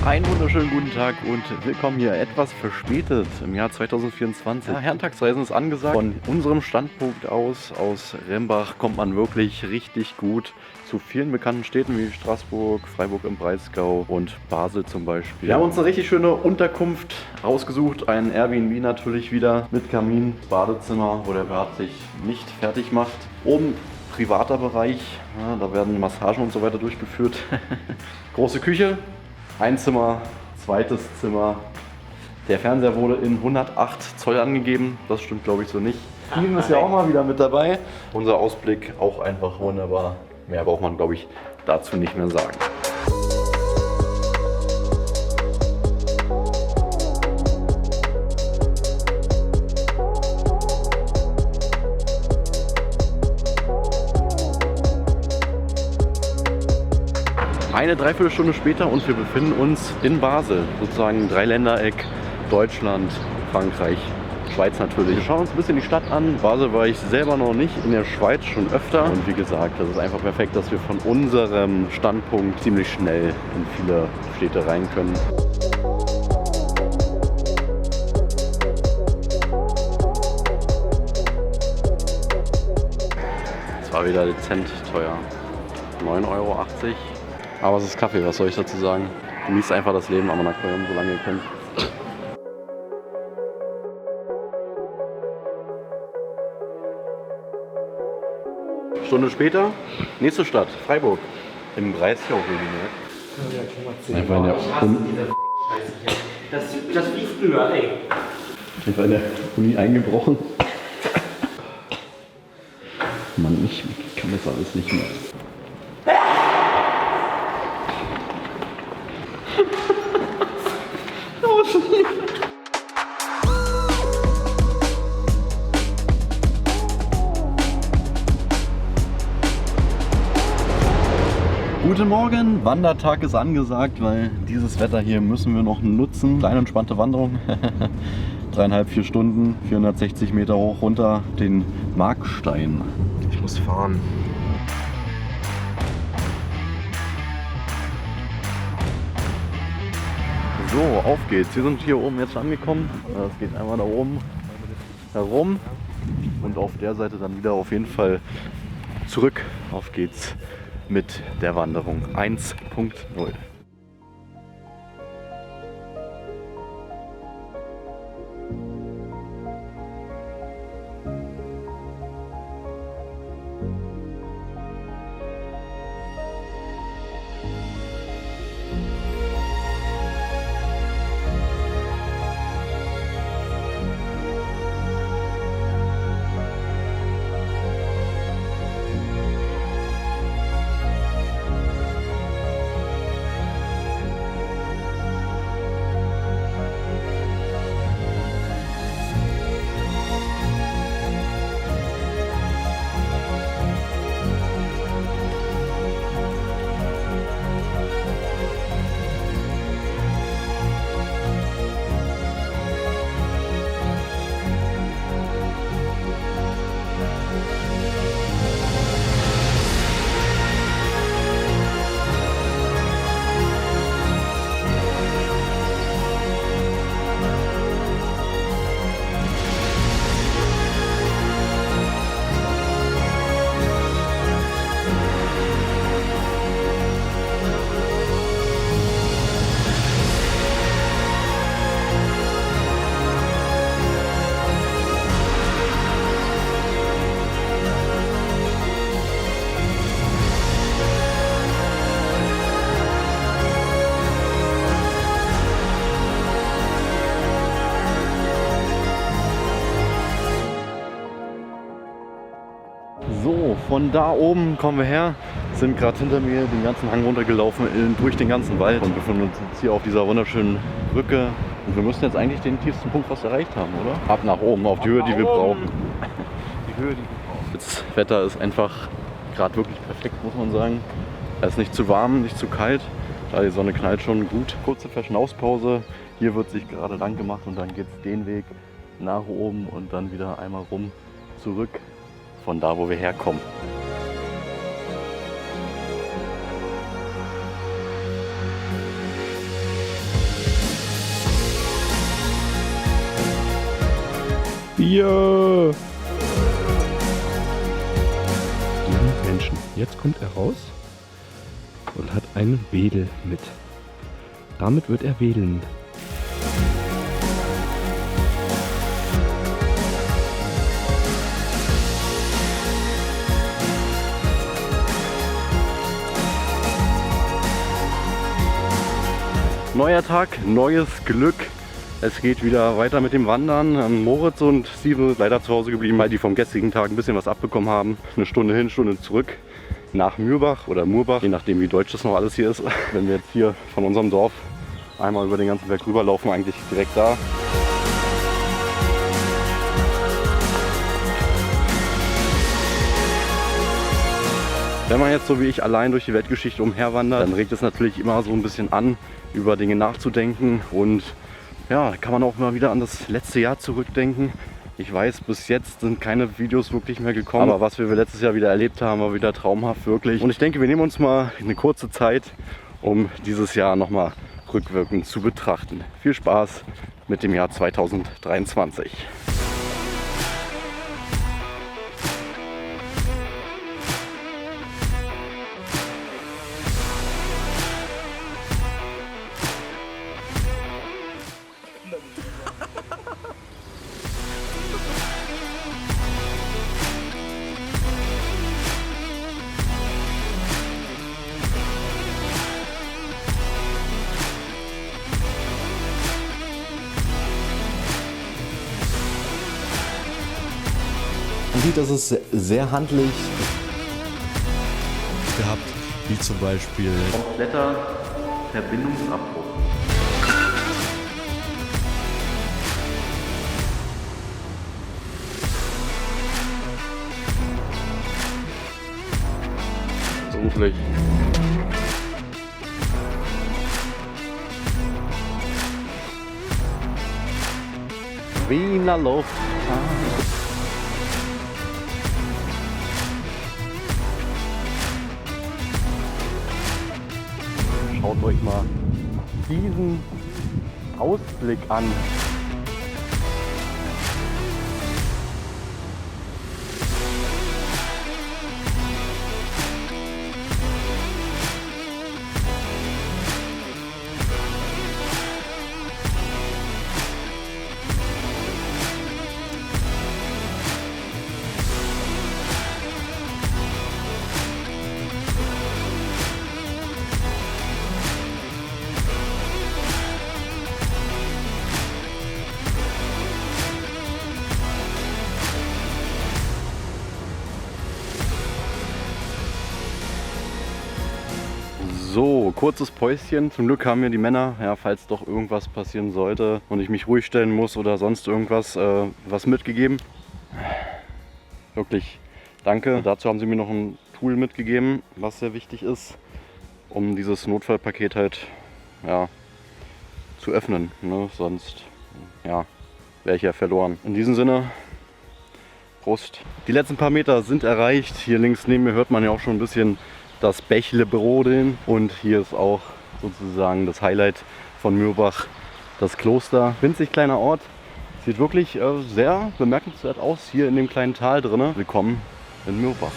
Einen wunderschönen guten Tag und willkommen hier etwas verspätet im Jahr 2024. Ja, Herrentagsreisen ist angesagt. Von unserem Standpunkt aus Rembach kommt man wirklich richtig gut zu vielen bekannten Städten wie Straßburg, Freiburg im Breisgau und Basel zum Beispiel. Wir haben uns eine richtig schöne Unterkunft rausgesucht, ein Airbnb natürlich wieder mit Kamin, Badezimmer, wo der Bad sich nicht fertig macht. Oben privater Bereich, ja, da werden Massagen und so weiter durchgeführt. Große Küche. Ein Zimmer, zweites Zimmer. Der Fernseher wurde in 108 Zoll angegeben. Das stimmt, glaube ich, so nicht. Steven ist ja auch mal wieder mit dabei. Unser Ausblick auch einfach wunderbar. Mehr braucht man, glaube ich, dazu nicht mehr sagen. Eine Dreiviertelstunde später und wir befinden uns in Basel, sozusagen Dreiländereck, Deutschland, Frankreich, Schweiz natürlich. Wir schauen uns ein bisschen die Stadt an. Basel war ich selber noch nicht, in der Schweiz schon öfter. Und wie gesagt, das ist einfach perfekt, dass wir von unserem Standpunkt ziemlich schnell in viele Städte rein können. Es war wieder dezent teuer, 9,80 Euro. Aber es ist Kaffee, was soll ich dazu sagen? Genießt einfach das Leben am Aquarium, solange ihr könnt. Stunde später, nächste Stadt, Freiburg. Im Breisgau, wie einfach in der Das wie früher, ey. Einfach in der Uni eingebrochen. Mann, ich kann das alles nicht mehr. Guten Morgen, Wandertag ist angesagt, weil dieses Wetter hier müssen wir noch nutzen. Kleine entspannte Wanderung, 3,5, 4 Stunden, 460 Meter hoch runter den Markstein. Ich muss fahren. So, auf geht's. Wir sind hier oben jetzt angekommen. Es geht einmal da oben herum und auf der Seite dann wieder auf jeden Fall zurück. Auf geht's mit der Wanderung 1.0. So, von da oben kommen wir her, sind gerade hinter mir den ganzen Hang runtergelaufen, durch den ganzen Wald und befinden uns jetzt hier auf dieser wunderschönen Brücke. Und wir müssen jetzt eigentlich den tiefsten Punkt fast erreicht haben, oder? Ab nach oben, auf die Höhe, die wir brauchen. Die Höhe, die wir brauchen. Das Wetter ist einfach gerade wirklich perfekt, muss man sagen. Es ist nicht zu warm, nicht zu kalt. Da die Sonne knallt schon gut. Kurze Verschnaufspause. Hier wird sich gerade lang gemacht und dann geht es den Weg nach oben und dann wieder einmal rum zurück von da, wo wir herkommen. Tier! Den Menschen. Jetzt kommt er raus und hat einen Wedel mit. Damit wird er wedeln. Neuer Tag, neues Glück. Es geht wieder weiter mit dem Wandern. Moritz und Steve sind leider zu Hause geblieben, weil die vom gestrigen Tag ein bisschen was abbekommen haben. Eine Stunde hin, Stunde zurück nach Mürbach oder Murbach, je nachdem wie deutsch das noch alles hier ist. Wenn wir jetzt hier von unserem Dorf einmal über den ganzen Berg rüberlaufen, eigentlich direkt da. Wenn man jetzt so wie ich allein durch die Weltgeschichte umherwandert, dann regt es natürlich immer so ein bisschen an, über Dinge nachzudenken, und ja, da kann man auch mal wieder an das letzte Jahr zurückdenken. Ich weiß, bis jetzt sind keine Videos wirklich mehr gekommen, aber was wir letztes Jahr wieder erlebt haben, war wieder traumhaft, wirklich. Und ich denke, wir nehmen uns mal eine kurze Zeit, um dieses Jahr nochmal rückwirkend zu betrachten. Viel Spaß mit dem Jahr 2023. Man sieht, dass es sehr handlich gehabt, wie zum Beispiel Kompletter Verbindungsabbruch. Beruflich. Wiener Luft. Schaut euch mal diesen Ausblick an. So, kurzes Päuschen. Zum Glück haben mir die Männer, ja, falls doch irgendwas passieren sollte und ich mich ruhig stellen muss oder sonst irgendwas, was mitgegeben. Wirklich danke. Dazu haben sie mir noch ein Tool mitgegeben, was sehr wichtig ist, um dieses Notfallpaket halt, ja, zu öffnen. Ne? Sonst, ja, wäre ich ja verloren. In diesem Sinne, Prost. Die letzten paar Meter sind erreicht. Hier links neben mir hört man ja auch schon ein bisschen das Bächle brodeln, und hier ist auch sozusagen das Highlight von Mürbach, das Kloster. Winzig kleiner Ort, sieht wirklich sehr bemerkenswert aus hier in dem kleinen Tal drin. Willkommen in Mürbach.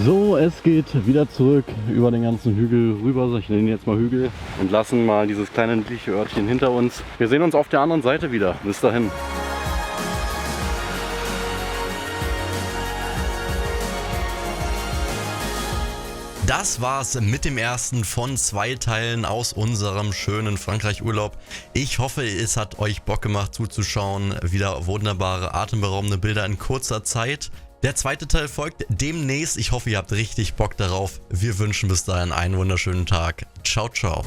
So, es geht wieder zurück über den ganzen Hügel rüber. Ich nenne ihn jetzt mal Hügel und lassen mal dieses kleine niedliche Örtchen hinter uns. Wir sehen uns auf der anderen Seite wieder. Bis dahin. Das war's mit dem ersten von 2 Teilen aus unserem schönen Frankreich-Urlaub. Ich hoffe, es hat euch Bock gemacht zuzuschauen. Wieder wunderbare, atemberaubende Bilder in kurzer Zeit. Der zweite Teil folgt demnächst. Ich hoffe, ihr habt richtig Bock darauf. Wir wünschen bis dahin einen wunderschönen Tag. Ciao, ciao.